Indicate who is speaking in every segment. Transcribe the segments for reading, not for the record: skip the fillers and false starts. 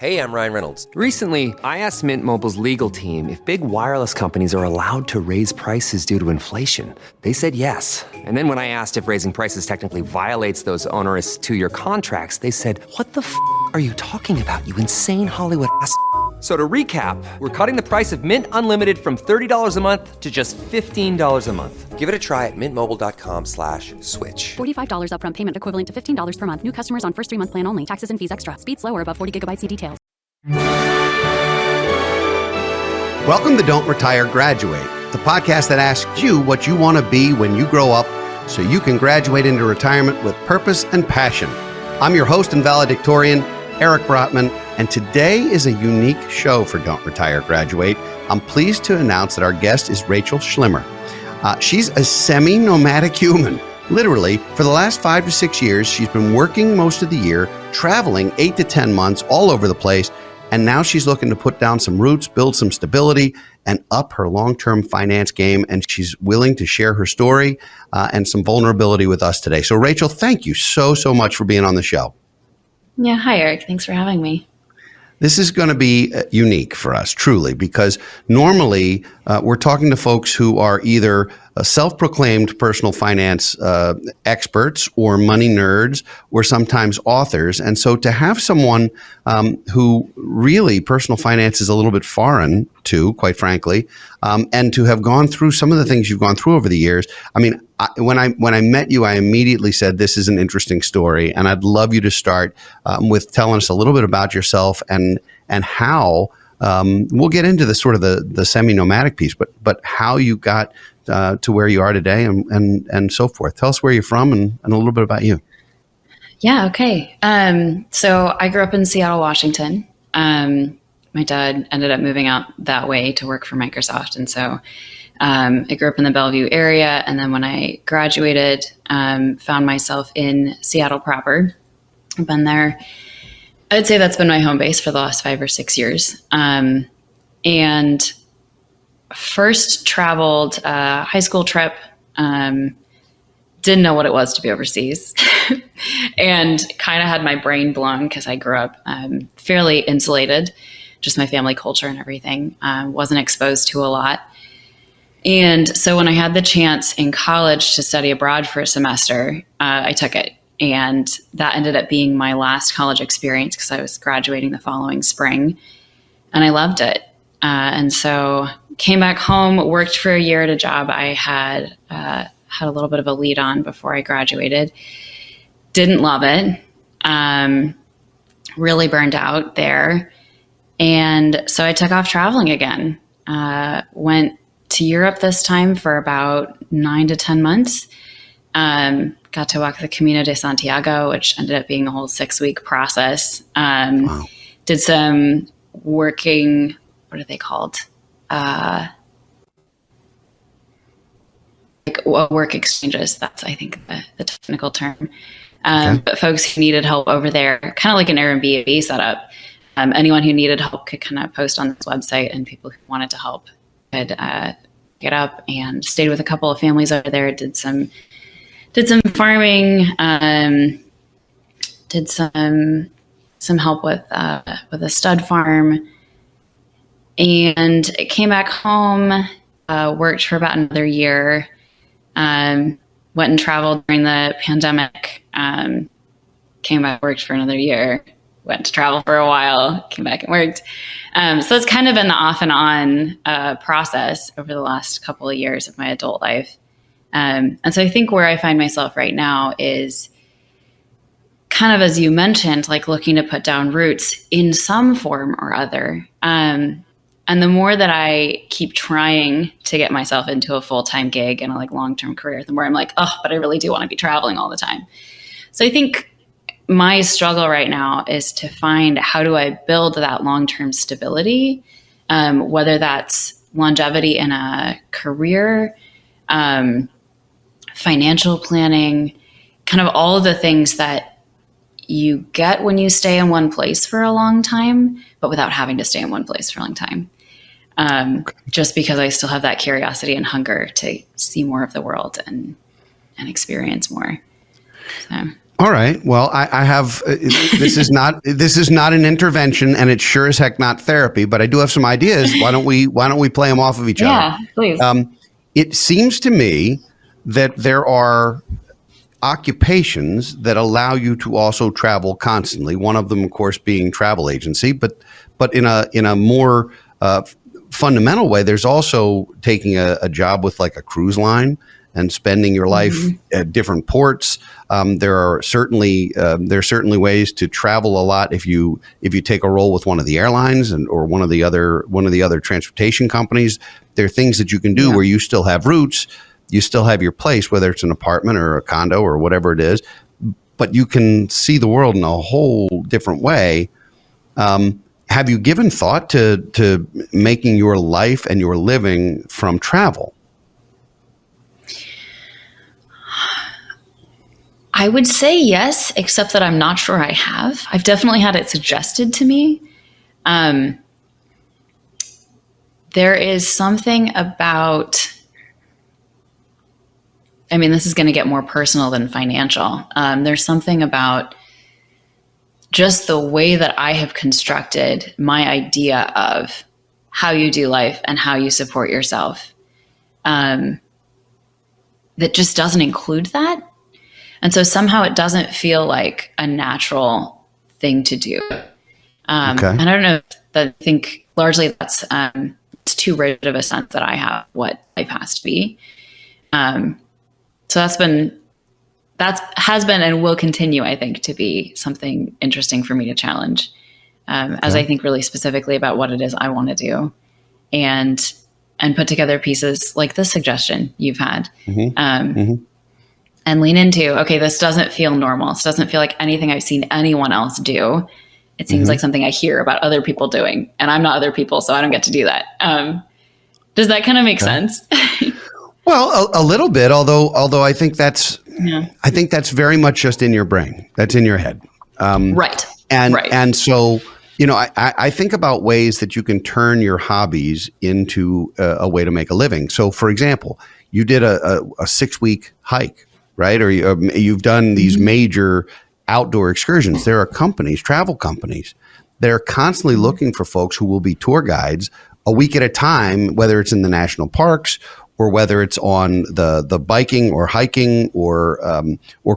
Speaker 1: Hey, I'm Ryan Reynolds.
Speaker 2: Recently, I asked Mint Mobile's legal team if big wireless companies are allowed to raise prices due to inflation. They said yes. And then when I asked if raising prices technically violates those onerous two-year contracts, they said, "What the f*** are you talking about, you insane Hollywood ass?" So to recap, we're cutting the price of Mint Unlimited from $30 a month to just $15 a month.
Speaker 1: Give it a try at mintmobile.com/switch.
Speaker 3: $45 upfront payment equivalent to $15 per month. New customers on first 3-month plan only. Taxes and fees extra. Speed slower above 40 gigabytes. See details.
Speaker 4: Welcome to Don't Retire, Graduate, the podcast that asks you what you want to be when you grow up so you can graduate into retirement with purpose and passion. I'm your host and valedictorian, Eric Brotman, and today is a unique show for Don't Retire, Graduate. I'm pleased to announce that our guest is Rachael Schlimmer. She's a semi-nomadic human. Literally, for the last 5 to 6 years, she's been working most of the year, traveling 8 to 10 months all over the place, and now she's looking to put down some roots, build some stability, and up her long-term finance game, and she's willing to share her story and some vulnerability with us today. So, Rachael, thank you so much for being on the show.
Speaker 5: Yeah. Hi, Eric. Thanks for having me.
Speaker 4: This is going to be unique for us, truly, because normally we're talking to folks who are either self-proclaimed personal finance experts or money nerds or sometimes authors. And so to have someone who really personal finance is a little bit foreign to, quite frankly, and to have gone through some of the things you've gone through over the years. I mean, when I met you, I immediately said, this is an interesting story. And I'd love you to start with telling us a little bit about yourself and how we'll get into the sort of the semi-nomadic piece, but how you got to where you are today and so forth. Tell us where you're from and a little bit about you.
Speaker 5: Yeah. Okay. So I grew up in Seattle, Washington. My dad ended up moving out that way to work for Microsoft. And so I grew up in the Bellevue area. And then when I graduated, found myself in Seattle proper. I've been there. I'd say that's been my home base for the last 5 or 6 years. And first traveled a high school trip, didn't know what it was to be overseas and kind of had my brain blown because I grew up fairly insulated, just my family culture and everything, wasn't exposed to a lot. And so when I had the chance in college to study abroad for a semester, I took it. And that ended up being my last college experience because I was graduating the following spring and I loved it. And so came back home, worked for a year at a job I had a little bit of a lead on before I graduated. Didn't love it. Really burned out there. And so I took off traveling again. Went to Europe this time for about 9 to 10 months. Got to walk the Camino de Santiago, which ended up being a whole 6-week process.
Speaker 4: Wow.
Speaker 5: Did some working, what are they called? Work exchanges. That's, I think, the technical term.
Speaker 4: Okay.
Speaker 5: But folks who needed help over there, kind of like an Airbnb setup. Anyone who needed help could kind of post on this website, and people who wanted to help could get up, and stayed with a couple of families over there. Did some farming. Did some help with a stud farm. And came back home, worked for about another year, went and traveled during the pandemic, came back, worked for another year, went to travel for a while, came back and worked. So it's kind of been the off and on process over the last couple of years of my adult life. And so I think where I find myself right now is kind of, as you mentioned, like looking to put down roots in some form or other. And the more that I keep trying to get myself into a full-time gig and a like long-term career, the more I'm like, oh, but I really do want to be traveling all the time. So I think my struggle right now is to find, how do I build that long-term stability, whether that's longevity in a career, financial planning, kind of all of the things that you get when you stay in one place for a long time, but without having to stay in one place for a long time. Just because I still have that curiosity and hunger to see more of the world and experience more. So.
Speaker 4: All right. Well, I have this is not an intervention, and it's sure as heck not therapy. But I do have some ideas. Why don't we play them off of each other?
Speaker 5: Yeah, please.
Speaker 4: It seems to me that there are occupations that allow you to also travel constantly. One of them, of course, being travel agency. But in a more fundamental way, there's also taking a job with like a cruise line and spending your life at different ports. There are certainly ways to travel a lot if you take a role with one of the airlines or one of the other transportation companies. There are things that you can do where you still have roots, you still have your place, whether it's an apartment or a condo or whatever it is, but you can see the world in a whole different way. Have you given thought to making your life and your living from travel?
Speaker 5: I would say yes, except that I'm not sure I have. I've definitely had it suggested to me. There is something about, I mean, this is going to get more personal than financial. There's something about just the way that I have constructed my idea of how you do life and how you support yourself, that just doesn't include that. And so somehow it doesn't feel like a natural thing to do. And I don't know, I think largely that's it's too rigid of a sense that I have what life has to be. So that has been and will continue, I think, to be something interesting for me to challenge as I think really specifically about what it is I want to do and put together pieces like this suggestion you've had. And lean into, okay, this doesn't feel normal. This doesn't feel like anything I've seen anyone else do. It seems like something I hear about other people doing, and I'm not other people, so I don't get to do that. Does that kind of make sense?
Speaker 4: Well, a little bit, although I think that's very much just in your brain. That's in your head.
Speaker 5: Right.
Speaker 4: And so, I think about ways that you can turn your hobbies into a way to make a living. So, for example, you did a 6-week hike, right? Or you've done these major outdoor excursions. There are companies, travel companies, that are constantly looking for folks who will be tour guides a week at a time, whether it's in the national parks or whether it's on the biking or hiking or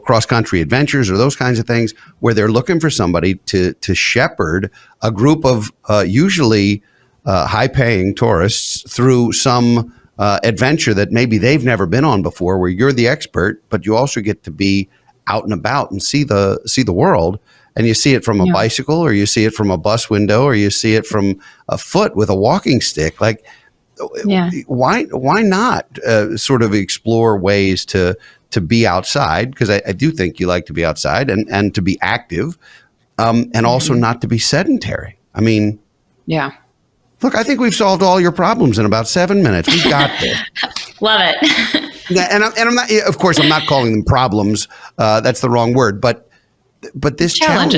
Speaker 4: cross-country adventures or those kinds of things, where they're looking for somebody to shepherd a group of usually high-paying tourists through some adventure that maybe they've never been on before, where you're the expert, but you also get to be out and about and see the world. And you see it from a bicycle, or you see it from a bus window, or you see it from a foot with a walking stick. Like, why not sort of explore ways to be outside? Because I do think you like to be outside and to be active, and also not to be sedentary. I mean, look, I think we've solved all your problems in about 7 minutes. We've got this.
Speaker 5: Love it.
Speaker 4: And I'm not, of course, I'm not calling them problems. That's the wrong word. But this challenge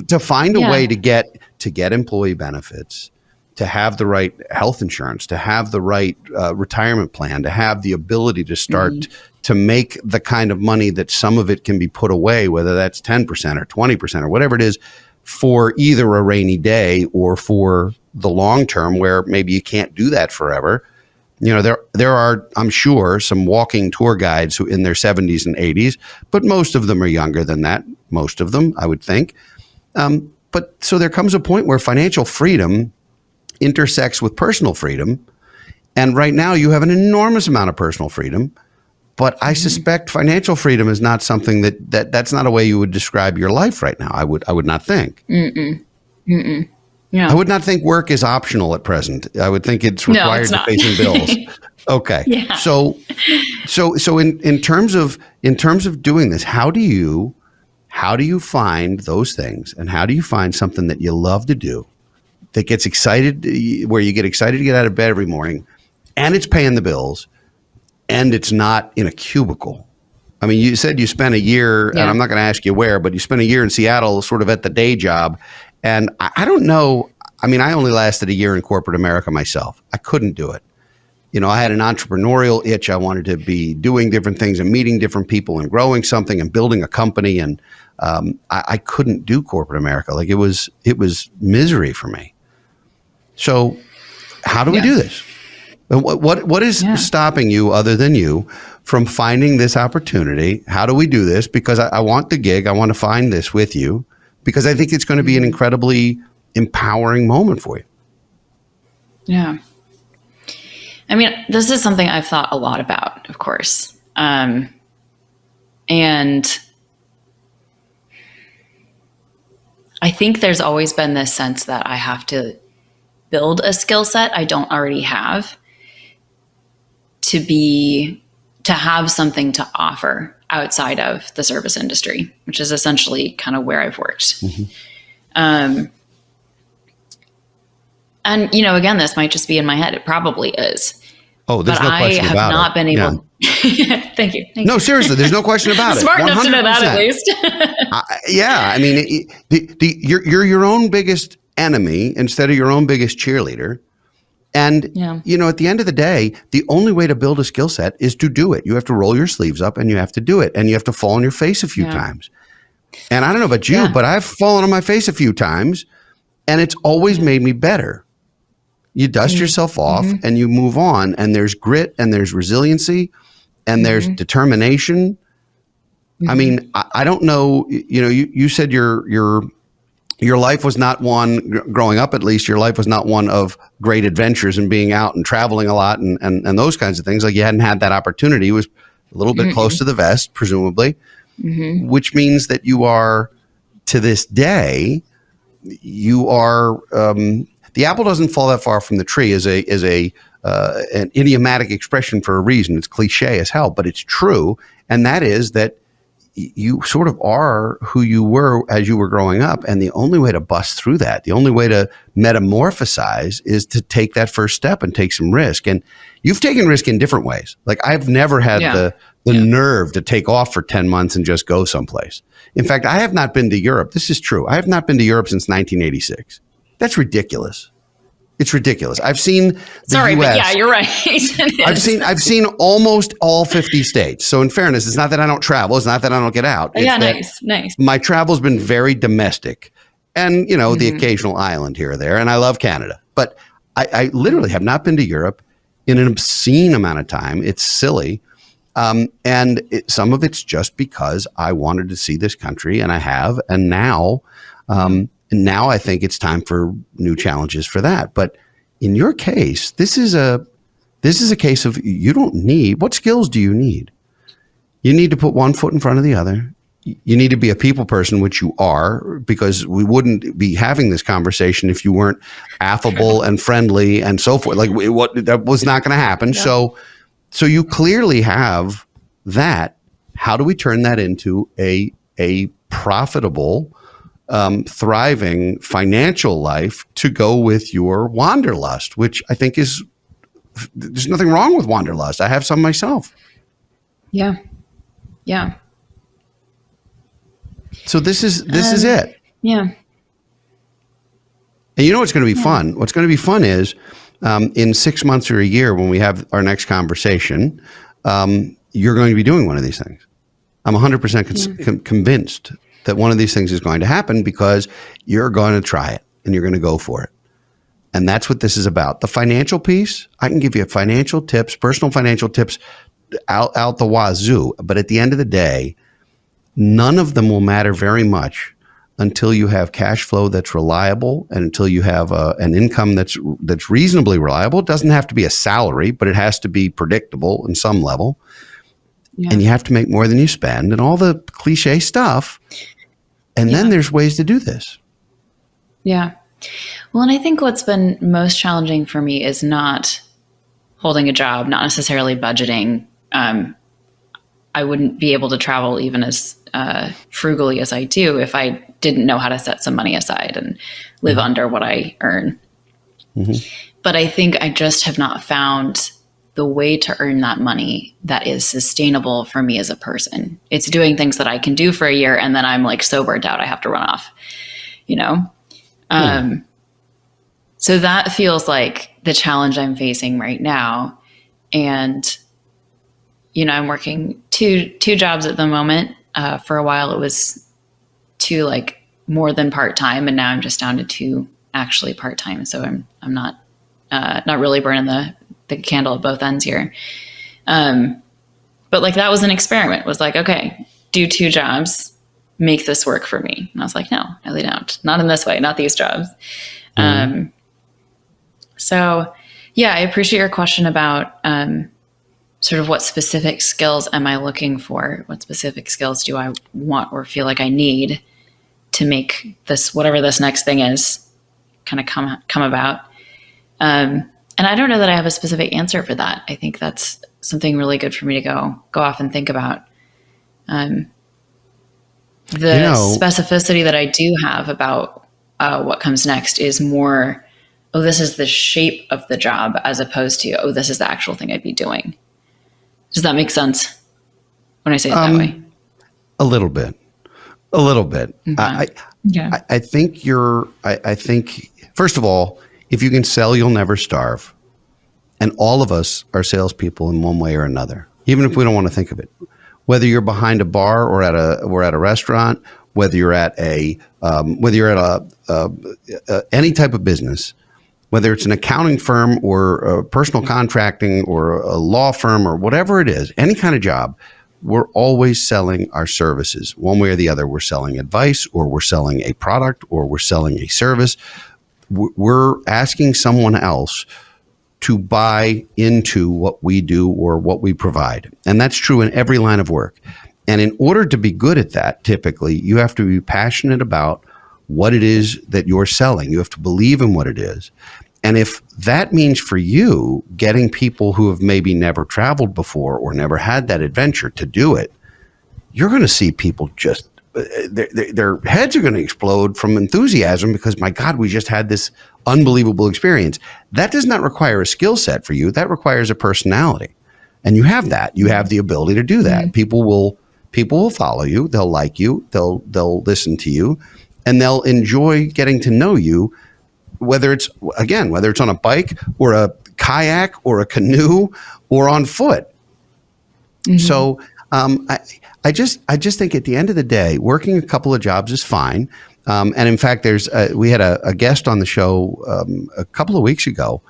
Speaker 4: to find a way to get employee benefits, to have the right health insurance, to have the right retirement plan, to have the ability to start to make the kind of money that some of it can be put away, whether that's 10% or 20% or whatever it is, for either a rainy day or for the long term, where maybe you can't do that forever. There are, I'm sure, some walking tour guides who in their 70s and 80s, but most of them are younger than that. Most of them, I would think. But so there comes a point where financial freedom intersects with personal freedom. And right now you have an enormous amount of personal freedom, but I suspect financial freedom is not something that's not a way you would describe your life right now. I would not think. Yeah. I would not think work is optional at present. I would think it's required to pay some bills. Okay. Yeah. So in terms of doing this, how do you find those things, and how do you find something that you love to do, that gets excited, where you get excited to get out of bed every morning, and it's paying the bills, and it's not in a cubicle? I mean, you said you spent a year, and I'm not going to ask you where, but you spent a year in Seattle sort of at the day job. And I don't know. I mean, I only lasted a year in corporate America myself. I couldn't do it. I had an entrepreneurial itch. I wanted to be doing different things and meeting different people and growing something and building a company. And I couldn't do corporate America. Like it was misery for me. So how do we do this? What is stopping you other than you from finding this opportunity? How do we do this? Because I want the gig. I want to find this with you because I think it's going to be an incredibly empowering moment for you.
Speaker 5: Yeah. I mean, this is something I've thought a lot about, of course. And I think there's always been this sense that I have to build a skill set I don't already have to have something to offer outside of the service industry, which is essentially kind of where I've worked. Mm-hmm. And, again, this might just be in my head. It probably is.
Speaker 4: Oh, there's no question about it.
Speaker 5: I have not been able. Yeah. Thank you.
Speaker 4: No, seriously, there's no question about it.
Speaker 5: Smart enough to know that at least.
Speaker 4: Yeah, I mean, you're your own biggest enemy instead of your own biggest cheerleader. And, at the end of the day, the only way to build a skill set is to do it. You have to roll your sleeves up and you have to do it. And you have to fall on your face a few times. And I don't know about you, but I've fallen on my face a few times and it's always made me better. You dust yourself off and you move on, and there's grit and there's resiliency and there's determination. I mean, I don't know, you said your life was not one, growing up at least, your life was not one of great adventures and being out and traveling a lot and those kinds of things. Like you hadn't had that opportunity. It was a little bit close to the vest, presumably, which means that you are, to this day, you are, the apple doesn't fall that far from the tree is an idiomatic expression for a reason. It's cliche as hell, but it's true. And that is that you sort of are who you were as you were growing up. And the only way to bust through that, the only way to metamorphosize is to take that first step and take some risk. And you've taken risk in different ways. Like I've never had the nerve to take off for 10 months and just go someplace. In fact, I have not been to Europe. This is true. I have not been to Europe since 1986. That's ridiculous. It's ridiculous. I've seen the US.
Speaker 5: But yeah, you're right.
Speaker 4: I've seen almost all 50 states. So in fairness, it's not that I don't travel. It's not that I don't get out. It's
Speaker 5: nice.
Speaker 4: My travel's been very domestic, and the occasional island here or there. And I love Canada, but I literally have not been to Europe in an obscene amount of time. It's silly, and some of it's just because I wanted to see this country, and I have, and now. Now I think it's time for new challenges for that. But in your case, this is a case of you don't need, what skills do you need? You need to put one foot in front of the other. You need to be a people person, which you are, because we wouldn't be having this conversation if you weren't affable and friendly and so forth. Like that was not going to happen. Yeah. So you clearly have that. How do we turn that into a profitable, thriving financial life to go with your Wanderlust, which I think there's nothing wrong with Wanderlust. I have some myself.
Speaker 5: Yeah. Yeah.
Speaker 4: So this is it.
Speaker 5: Yeah.
Speaker 4: And what's going to be fun? What's going to be fun is in 6 months or a year when we have our next conversation, you're going to be doing one of these things. I'm 100% convinced that one of these things is going to happen because you're going to try it and you're going to go for it. And that's what this is about. The financial piece, I can give you financial tips, personal financial tips out the wazoo. But at the end of the day, none of them will matter very much until you have cash flow that's reliable and until you have an income that's reasonably reliable. It doesn't have to be a salary, but it has to be predictable in some level. Yeah. And you have to make more than you spend and all the cliche stuff. And then there's ways to do this.
Speaker 5: Yeah. Well, and I think what's been most challenging for me is not holding a job, not necessarily budgeting. I wouldn't be able to travel even as frugally as I do if I didn't know how to set some money aside and live under what I earn. Mm-hmm. But I think I just have not found the way to earn that money that is sustainable for me as a person. It's doing things that I can do for a year and then I'm like so burnt out I have to run off, So that feels like the challenge I'm facing right now. And, I'm working two jobs at the moment. For a while it was two, like more than part-time. And now I'm just down to two actually part-time. So I'm not really burning the candle at both ends here. But like, that was an experiment. It was like, okay, do two jobs, make this work for me. And I was like, no, really don't. Not in this way, not these jobs. So yeah, I appreciate your question about, sort of what specific skills am I looking for? What specific skills do I want or feel like I need to make this, whatever this next thing is, kind of come about? And I don't know that I have a specific answer for that. I think that's something really good for me to go off and think about. The specificity that I do have about what comes next is more, oh, this is the shape of the job, as opposed to, oh, this is the actual thing I'd be doing. Does that make sense when I say it that way? A little bit.
Speaker 4: Okay. I think first of all, if you can sell, you'll never starve. And all of us are salespeople in one way or another, even if we don't want to think of it. Whether you're behind a bar or at a restaurant, whether you're at any type of business, whether it's an accounting firm or a personal contracting or a law firm or whatever it is, any kind of job, we're always selling our services. One way or the other, we're selling advice, or we're selling a product, or we're selling a service. We're asking someone else to buy into what we do or what we provide. And that's true in every line of work. And in order to be good at that, typically, you have to be passionate about what it is that you're selling. You have to believe in what it is. And if that means for you getting people who have maybe never traveled before or never had that adventure to do it, you're going to see people just, their heads are going to explode from enthusiasm because, my God, we just had this unbelievable experience. That does not require a skill set for you. That requires a personality. And you have that. You have the ability to do that. People will follow you. They'll like you. They'll listen to you, and they'll enjoy getting to know you, whether it's on a bike or a kayak or a canoe or on foot. So I just think at the end of the day, working a couple of jobs is fine. And in fact, we had a guest on the show a couple of weeks ago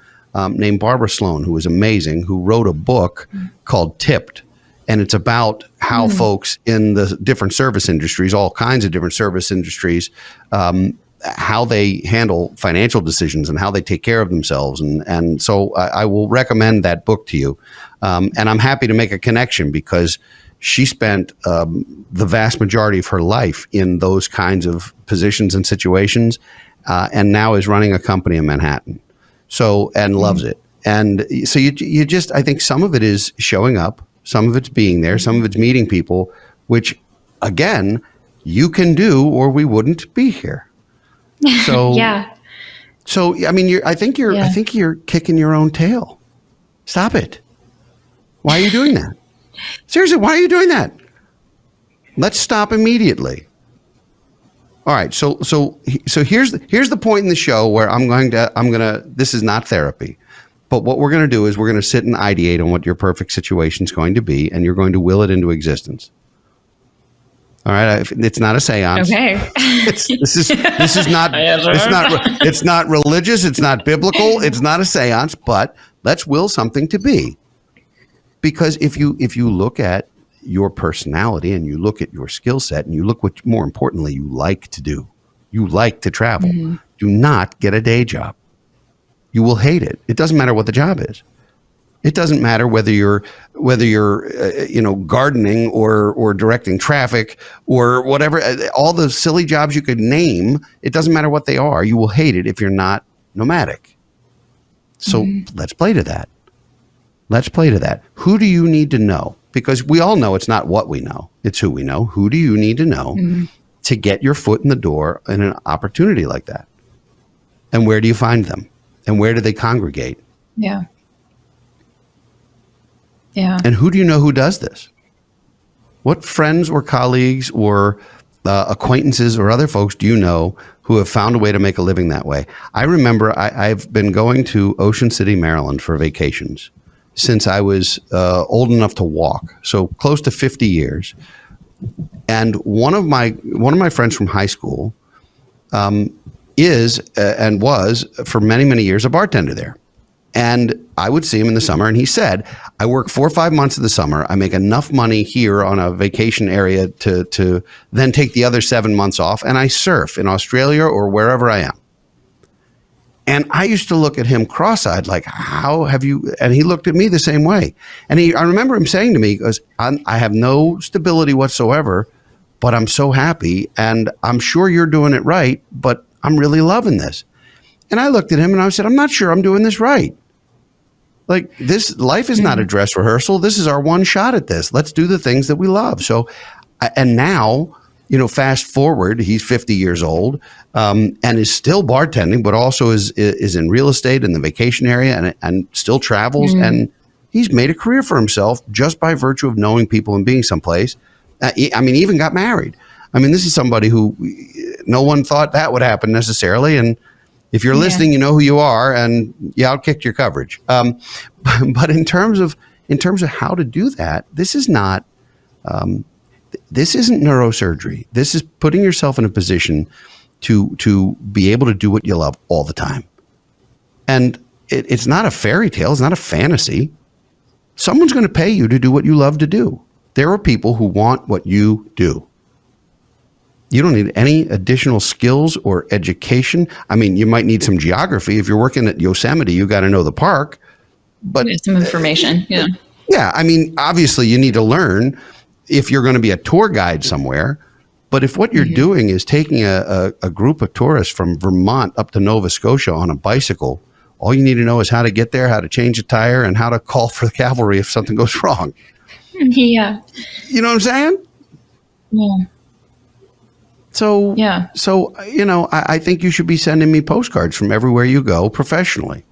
Speaker 4: named Barbara Sloan, who was amazing, who wrote a book called Tipped. And it's about how folks in the different service industries, all kinds of different service industries, how they handle financial decisions and how they take care of themselves. And so I will recommend that book to you. And I'm happy to make a connection because she spent the vast majority of her life in those kinds of positions and situations, and now is running a company in Manhattan. So, and loves it. And so you just, I think some of it is showing up, some of it's being there, some of it's meeting people, which again, you can do, or we wouldn't be here. So, yeah. So, I mean, I think you're kicking your own tail. Stop it. Why are you doing that? Seriously, why are you doing that? Let's stop immediately. All right. So here's the point in the show where I'm gonna, this is not therapy, but what we're going to do is we're going to sit and ideate on what your perfect situation is going to be, and you're going to will it into existence. All right. It's not a séance.
Speaker 5: Okay.
Speaker 4: It's not religious. It's not biblical. It's not a séance, but let's will something to be. Because if you look at your personality and you look at your skill set and you look what, more importantly, you like to do, you like to travel, do not get a day job. You will hate it. It doesn't matter what the job is. It doesn't matter whether you're gardening or directing traffic or whatever, all the silly jobs you could name. It doesn't matter what they are. You will hate it if you're not nomadic. So let's play to that. Let's play to that. Who do you need to know? Because we all know it's not what we know. It's who we know. Who do you need to know to get your foot in the door in an opportunity like that? And where do you find them? And where do they congregate?
Speaker 5: Yeah. Yeah.
Speaker 4: And who do you know who does this? What friends or colleagues or acquaintances or other folks do you know who have found a way to make a living that way? I remember I've been going to Ocean City, Maryland for vacations since I was old enough to walk, so close to 50 years. And one of my friends from high school is and was for many, many years a bartender there. And I would see him in the summer, and he said, I work 4 or 5 months of the summer. I make enough money here on a vacation area to then take the other 7 months off, and I surf in Australia or wherever I am. And I used to look at him cross-eyed, like, how have you? And he looked at me the same way. And I remember him saying to me, he goes, I have no stability whatsoever, but I'm so happy, and I'm sure you're doing it right, but I'm really loving this. And I looked at him and I said, I'm not sure I'm doing this right. Like, this life is not a dress rehearsal. This is our one shot at this. Let's do the things that we love. So, and now, fast forward, he's 50 years old and is still bartending, but also is in real estate in the vacation area and still travels. And he's made a career for himself just by virtue of knowing people and being someplace. He even got married. This is somebody who no one thought that would happen necessarily. And if you're listening, you know who you are, and outkicked your coverage. But in terms of how to do that, this is not. This isn't neurosurgery. This is putting yourself in a position to be able to do what you love all the time. And it's not a fairy tale. It's not a fantasy. Someone's going to pay you to do what you love to do. There are people who want what you do. You don't need any additional skills or education. You might need some geography. If you're working at Yosemite, you got to know the park. But
Speaker 5: some information. Yeah.
Speaker 4: Yeah. Obviously, you need to learn if you're going to be a tour guide somewhere. But if what you're doing is taking a group of tourists from Vermont up to Nova Scotia on a bicycle, all you need to know is how to get there, how to change a tire, and how to call for the cavalry if something goes wrong.
Speaker 5: Yeah.
Speaker 4: You know what I'm saying?
Speaker 5: Yeah.
Speaker 4: So, I think you should be sending me postcards from everywhere you go professionally.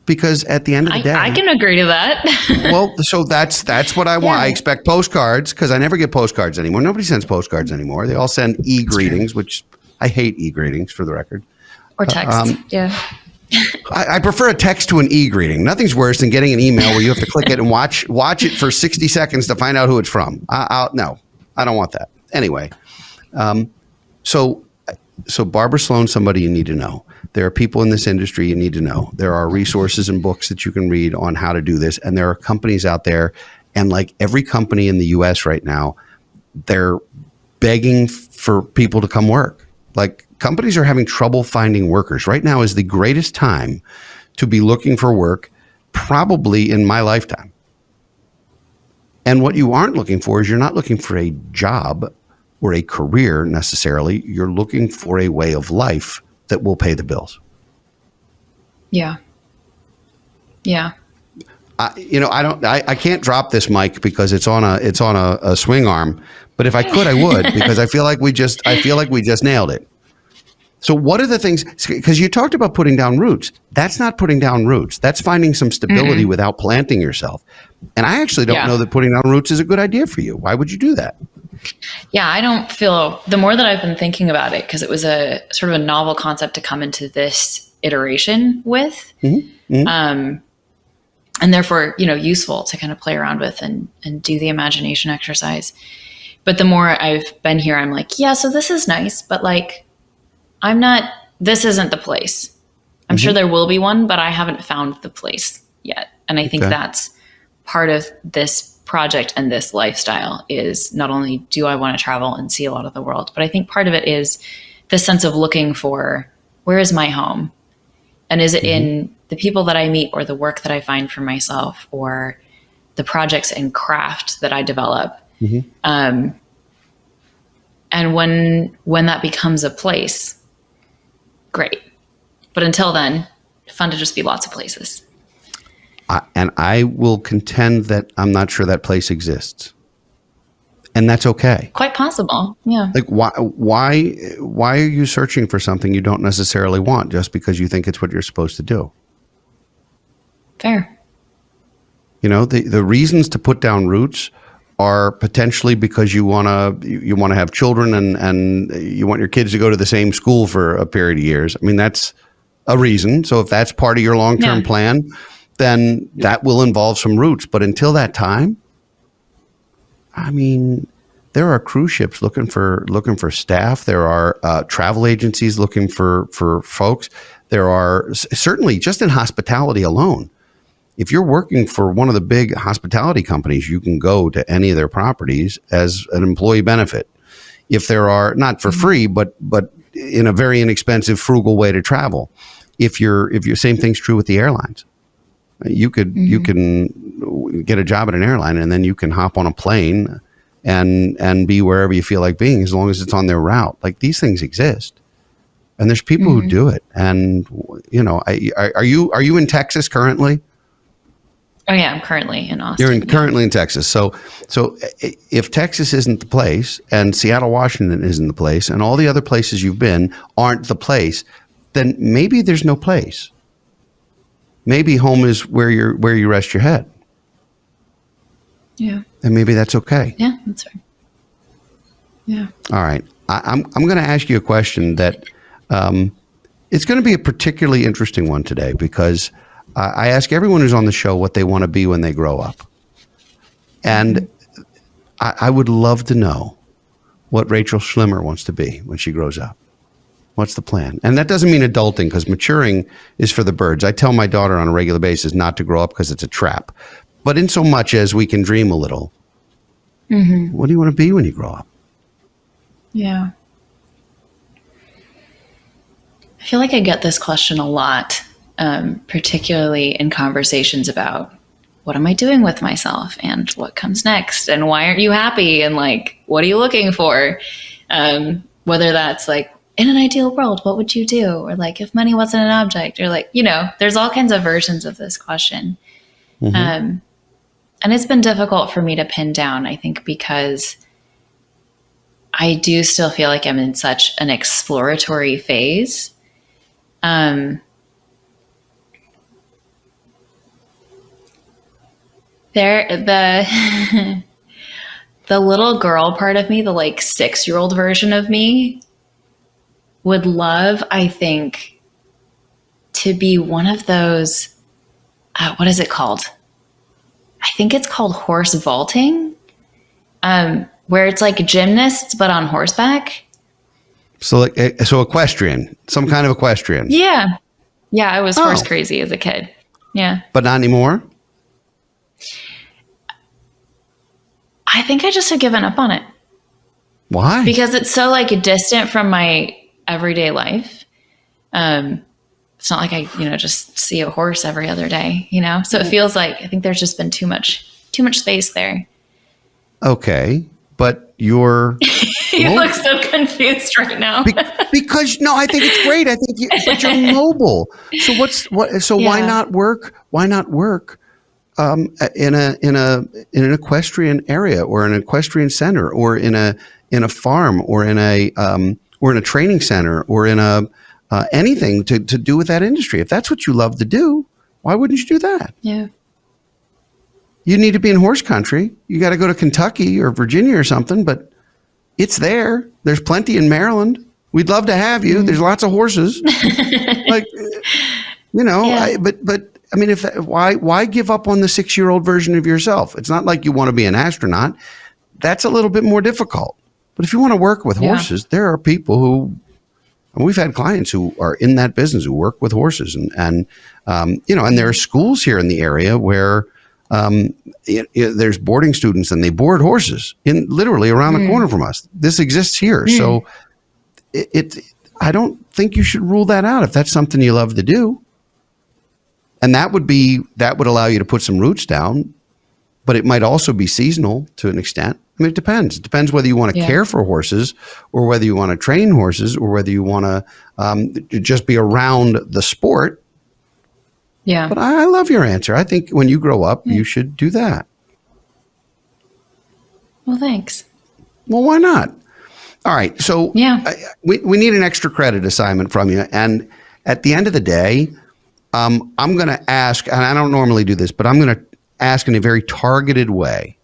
Speaker 4: Because at the end of the day,
Speaker 5: I can agree to that.
Speaker 4: Well, so that's what I want. I expect postcards because I never get postcards anymore. Nobody sends postcards anymore. They all send e-greetings, which I hate e-greetings for the record.
Speaker 5: Or text.
Speaker 4: I prefer a text to an e-greeting. Nothing's worse than getting an email where you have to click it and watch it for 60 seconds to find out who it's from. No, I don't want that. Anyway, so Barbara Sloan's somebody you need to know. There are people in this industry you need to know. There are resources and books that you can read on how to do this. And there are companies out there. And like every company in the US right now, they're begging for people to come work. Like companies are having trouble finding workers. Right now is the greatest time to be looking for work, probably in my lifetime. And what you aren't looking for is you're not looking for a job or a career necessarily. You're looking for a way of life that will pay the bills.
Speaker 5: Yeah. Yeah.
Speaker 4: I can't drop this mic because it's on a swing arm, but if I could, I would, because I feel like we just nailed it. So what are the things, because you talked about putting down roots. That's not putting down roots. That's finding some stability without planting yourself. And I actually don't know that putting down roots is a good idea for you. Why would you do that?
Speaker 5: Yeah, I don't feel, the more that I've been thinking about it, because it was a sort of a novel concept to come into this iteration with, and therefore, useful to kind of play around with and do the imagination exercise. But the more I've been here, I'm like, yeah, so this is nice, but like, this isn't the place. I'm sure there will be one, but I haven't found the place yet. And I think that's part of this project and this lifestyle is not only do I want to travel and see a lot of the world, but I think part of it is the sense of looking for, where is my home? And is it in the people that I meet or the work that I find for myself or the projects and craft that I develop? And when that becomes a place, great. But until then, fun to just be lots of places.
Speaker 4: And I will contend that I'm not sure that place exists. And that's okay.
Speaker 5: Quite possible. Yeah.
Speaker 4: Like why are you searching for something you don't necessarily want just because you think it's what you're supposed to do?
Speaker 5: Fair.
Speaker 4: The reasons to put down roots are potentially because you want to have children and you want your kids to go to the same school for a period of years. That's a reason. So if that's part of your long-term plan, then that will involve some routes. But until that time, I mean, there are cruise ships looking for staff. There are travel agencies looking for folks. There are certainly, just in hospitality alone, if you're working for one of the big hospitality companies, you can go to any of their properties as an employee benefit. If there are, not for free, but in a very inexpensive, frugal way to travel. If you're same thing's true with the airlines. You can get a job at an airline, and then you can hop on a plane and be wherever you feel like being, as long as it's on their route. Like, these things exist, and there's people who do it. And are you in Texas currently?
Speaker 5: Oh yeah, I'm currently in Austin.
Speaker 4: You're currently in Texas. So if Texas isn't the place, and Seattle, Washington isn't the place, and all the other places you've been aren't the place, then maybe there's no place. Maybe home is where you rest your head.
Speaker 5: Yeah.
Speaker 4: And maybe that's okay.
Speaker 5: Yeah, that's right. Yeah.
Speaker 4: All right. I'm going to ask you a question that it's going to be a particularly interesting one today, because I ask everyone who's on the show what they want to be when they grow up. And I would love to know what Rachael Schlimmer wants to be when she grows up. What's the plan? And that doesn't mean adulting, because maturing is for the birds. I tell my daughter on a regular basis not to grow up because it's a trap. But in so much as we can dream a little, what do you want to be when you grow up?
Speaker 5: Yeah. I feel like I get this question a lot, particularly in conversations about what am I doing with myself and what comes next and why aren't you happy and like, what are you looking for? Whether that's like, in an ideal world, what would you do? Or like, if money wasn't an object, or like, there's all kinds of versions of this question. And it's been difficult for me to pin down, I think, because I do still feel like I'm in such an exploratory phase. The little girl part of me, the like 6-year-old version of me, would love, I think, to be one of those, what is it called? I think it's called horse vaulting, where it's like gymnasts, but on horseback.
Speaker 4: So equestrian, some kind of equestrian.
Speaker 5: Yeah. Yeah, I was horse crazy as a kid. Yeah.
Speaker 4: But not anymore?
Speaker 5: I think I just have given up on it.
Speaker 4: Why?
Speaker 5: Because it's so like distant from my everyday life. It's not like I, just see a horse every other day, So it feels like I think there's just been too much space there.
Speaker 4: Okay, but you're
Speaker 5: you look so confused right now.
Speaker 4: because no, I think it's great. I think but you're mobile. So why not work? Why not work in an equestrian area, or an equestrian center, or in a farm, or in a training center, or in anything to do with that industry? If that's what you love to do, why wouldn't you do that?
Speaker 5: Yeah.
Speaker 4: You need to be in horse country. You got to go to Kentucky or Virginia or something, but it's there. There's plenty in Maryland. We'd love to have you. There's lots of horses. Yeah. But I mean, why give up on the 6-year-old version of yourself? It's not like you want to be an astronaut. That's a little bit more difficult. But if you want to work with horses, there are people who, and we've had clients who are in that business who work with horses, and there are schools here in the area where there's boarding students, and they board horses in literally around the corner from us. This exists here. So I don't think you should rule that out if that's something you love to do. And that would allow you to put some roots down, but it might also be seasonal to an extent. I mean, it depends. It depends whether you want to care for horses, or whether you want to train horses, or whether you want to just be around the sport. Yeah. But I love your answer. I think when you grow up, you should do that.
Speaker 5: Well, thanks.
Speaker 4: Well, why not? All right. So we need an extra credit assignment from you. And at the end of the day, I'm going to ask, and I don't normally do this, but I'm going to ask in a very targeted way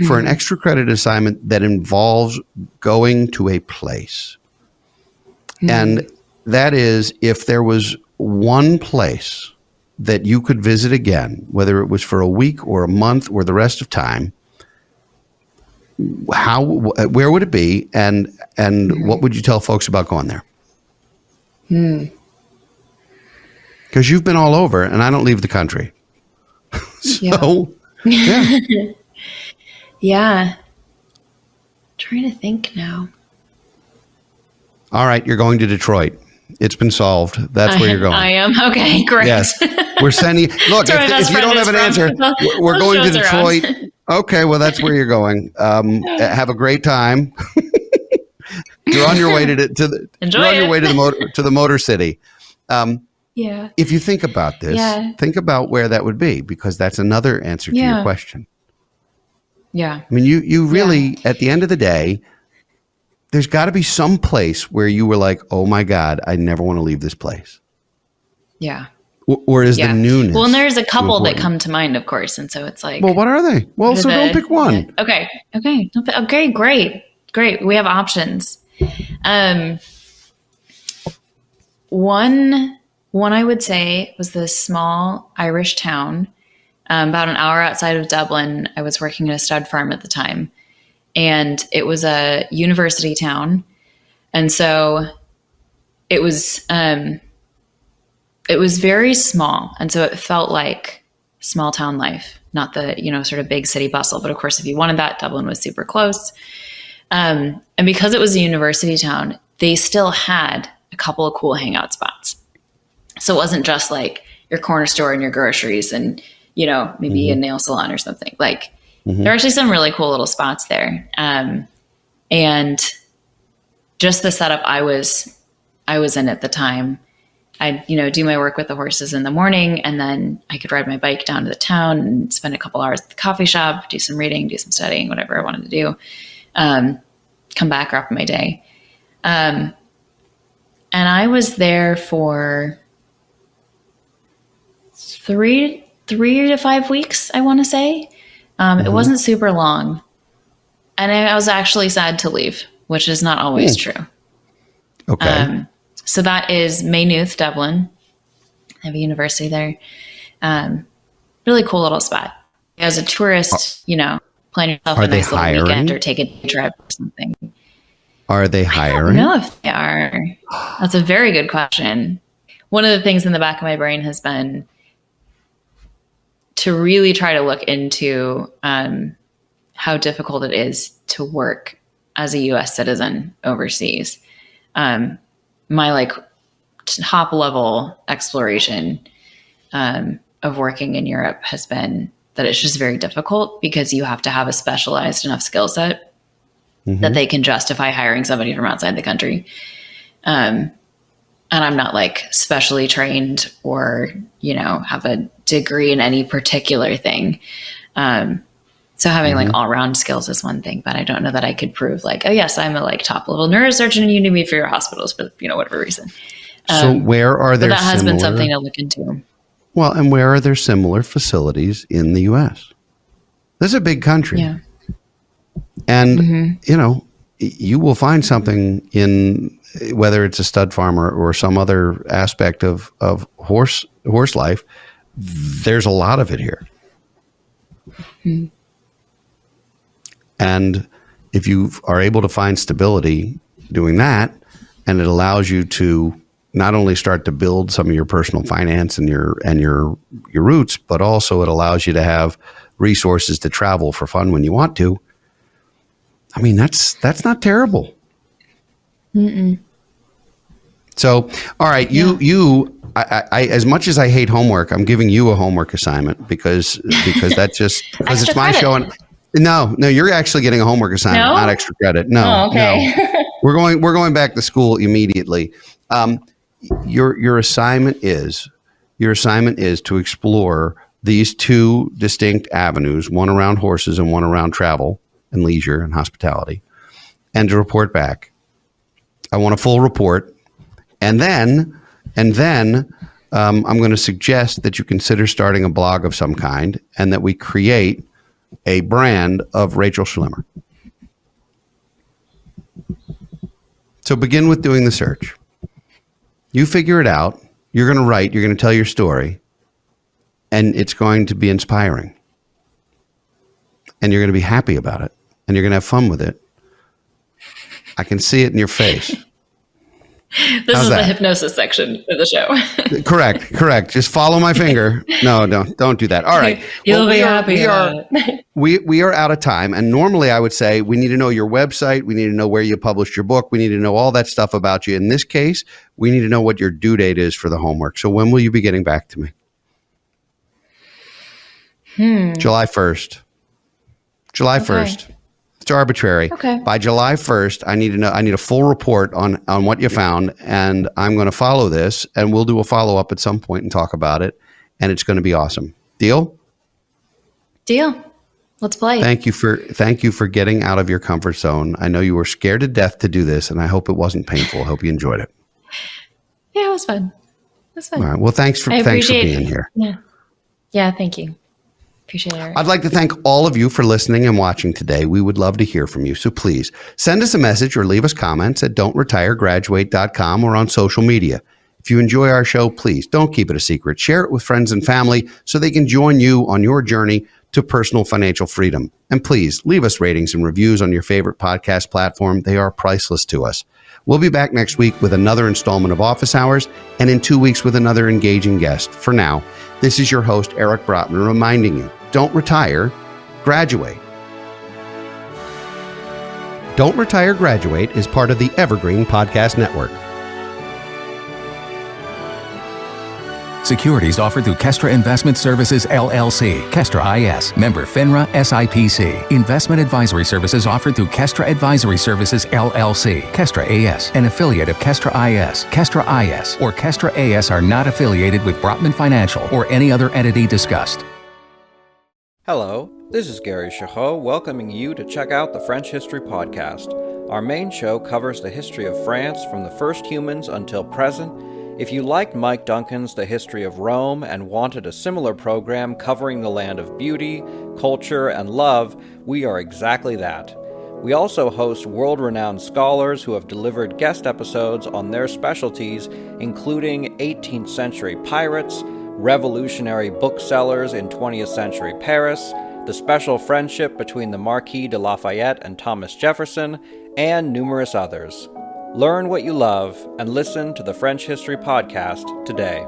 Speaker 4: for an extra credit assignment that involves going to a place. And that is, if there was one place that you could visit again, whether it was for a week or a month or the rest of time, where would it be, and what would you tell folks about going there? Because you've been all over, and I don't leave the country. So, yeah.
Speaker 5: Yeah. Trying to think now.
Speaker 4: All right, you're going to Detroit. It's been solved. That's where you're going.
Speaker 5: I am. Okay, great.
Speaker 4: Yes. We're sending. Look, if you don't have an answer, we're going to Detroit. Okay, well, that's where you're going. Have a great time. You're on your way to the Motor City.
Speaker 5: Yeah.
Speaker 4: If you think about this, think about where that would be, because that's another answer to your question.
Speaker 5: Yeah.
Speaker 4: I mean, you really, at the end of the day, there's got to be some place where you were like, oh my God, I never want to leave this place.
Speaker 5: Yeah.
Speaker 4: Or is the newness?
Speaker 5: Well, and there's a couple that come to mind, of course. And so it's like,
Speaker 4: well, what are they? Well, so don't pick one.
Speaker 5: Okay. Okay. Great. We have options. One I would say was this small Irish town, about an hour outside of Dublin. I was working at a stud farm at the time, and it was a university town. And so it was very small. And so it felt like small town life, not the, sort of big city bustle. But of course, if you wanted that, Dublin was super close. And because it was a university town, they still had a couple of cool hangout spots. So it wasn't just like your corner store and your groceries and, maybe a nail salon or something. Like there are actually some really cool little spots there. And just the setup I was in at the time, I'd, do my work with the horses in the morning, and then I could ride my bike down to the town and spend a couple hours at the coffee shop, do some reading, do some studying, whatever I wanted to do. Come back, wrap my day. And I was there for 3 to 5 weeks, I want to say. It wasn't super long. And I was actually sad to leave, which is not always true.
Speaker 4: Okay.
Speaker 5: So that is Maynooth, Dublin. I have a university there. Really cool little spot. As a tourist, plan yourself a nice little weekend or take a day trip or something.
Speaker 4: Are they hiring?
Speaker 5: I don't know if they are. That's a very good question. One of the things in the back of my brain has been to really try to look into how difficult it is to work as a U.S. citizen overseas. My top level exploration of working in Europe has been that it's just very difficult because you have to have a specialized enough skill set that they can justify hiring somebody from outside the country. And I'm not specially trained or, have a degree in any particular thing. So having all round skills is one thing, but I don't know that I could prove oh yes, I'm a top level neurosurgeon and you need me for your hospitals for, whatever reason.
Speaker 4: So where are there
Speaker 5: that has
Speaker 4: similar,
Speaker 5: been something to look into.
Speaker 4: Well, and where are there similar facilities in the U.S.? This is a big country.
Speaker 5: Yeah.
Speaker 4: And, you will find something in, whether it's a stud farmer or some other aspect of horse life, there's a lot of it here. And if you are able to find stability doing that, and it allows you to not only start to build some of your personal finance and your roots, but also it allows you to have resources to travel for fun when you want to. I mean, that's not terrible. So, all right, I as much as I hate homework, I'm giving you a homework assignment because that's just because it's my show. And no, you're actually getting a homework assignment, not extra credit. No,
Speaker 5: okay.
Speaker 4: No. We're going back to school immediately. Your assignment is to explore these two distinct avenues, one around horses and one around travel and leisure and hospitality, and to report back. I want a full report. And then I'm going to suggest that you consider starting a blog of some kind and that we create a brand of Rachael Schlimmer. So begin with doing the search. You figure it out. You're going to write. You're going to tell your story. and it's going to be inspiring. And you're going to be happy about it, and you're going to have fun with it. I can see it in your face.
Speaker 6: This
Speaker 4: How's
Speaker 6: is
Speaker 4: that?
Speaker 6: the hypnosis section of the show.
Speaker 4: Correct. Just follow my finger. No, don't do that. All right.
Speaker 6: You'll be happy about it.
Speaker 4: We are out of time. And normally I would say we need to know your website. We need to know where you published your book. We need to know all that stuff about you. In this case, we need to know what your due date is for the homework. So when will you be getting back to me? July 1st. July 1st. It's arbitrary.
Speaker 5: Okay.
Speaker 4: By July 1st, I need to know. I need a full report on what you found, and I'm going to follow this, and we'll do a follow up at some point and talk about it, and it's going to be awesome. Deal?
Speaker 5: Deal. Let's play.
Speaker 4: Thank you for getting out of your comfort zone. I know you were scared to death to do this, and I hope it wasn't painful. I hope you enjoyed it.
Speaker 6: Yeah, it was fun. It was fun.
Speaker 4: All right. Well, thanks for being here.
Speaker 6: Yeah. Thank you. Appreciate it, Eric.
Speaker 4: I'd like to thank all of you for listening and watching today. We would love to hear from you. So please send us a message or leave us comments at don'tretiregraduate.com or on social media. If you enjoy our show, please don't keep it a secret. Share it with friends and family so they can join you on your journey to personal financial freedom. And please leave us ratings and reviews on your favorite podcast platform. They are priceless to us. We'll be back next week with another installment of Office Hours and in 2 weeks with another engaging guest. For now, this is your host, Eric Brotman, reminding you, don't retire, graduate. Don't Retire, Graduate is part of the Evergreen Podcast Network.
Speaker 7: Securities offered through Kestra Investment Services, LLC, Kestra IS, member FINRA SIPC. Investment advisory services offered through Kestra Advisory Services, LLC, Kestra AS, an affiliate of Kestra IS. Kestra IS or Kestra AS are not affiliated with Brotman Financial or any other entity discussed.
Speaker 8: Hello, this is Gary Chahot welcoming you to check out the French History Podcast. Our main show covers the history of France from the first humans until present. If you liked Mike Duncan's The History of Rome and wanted a similar program covering the land of beauty, culture, and love, we are exactly that. We also host world-renowned scholars who have delivered guest episodes on their specialties, including 18th century pirates, revolutionary booksellers in 20th century Paris, the special friendship between the Marquis de Lafayette and Thomas Jefferson, and numerous others. Learn what you love and listen to the French History Podcast today.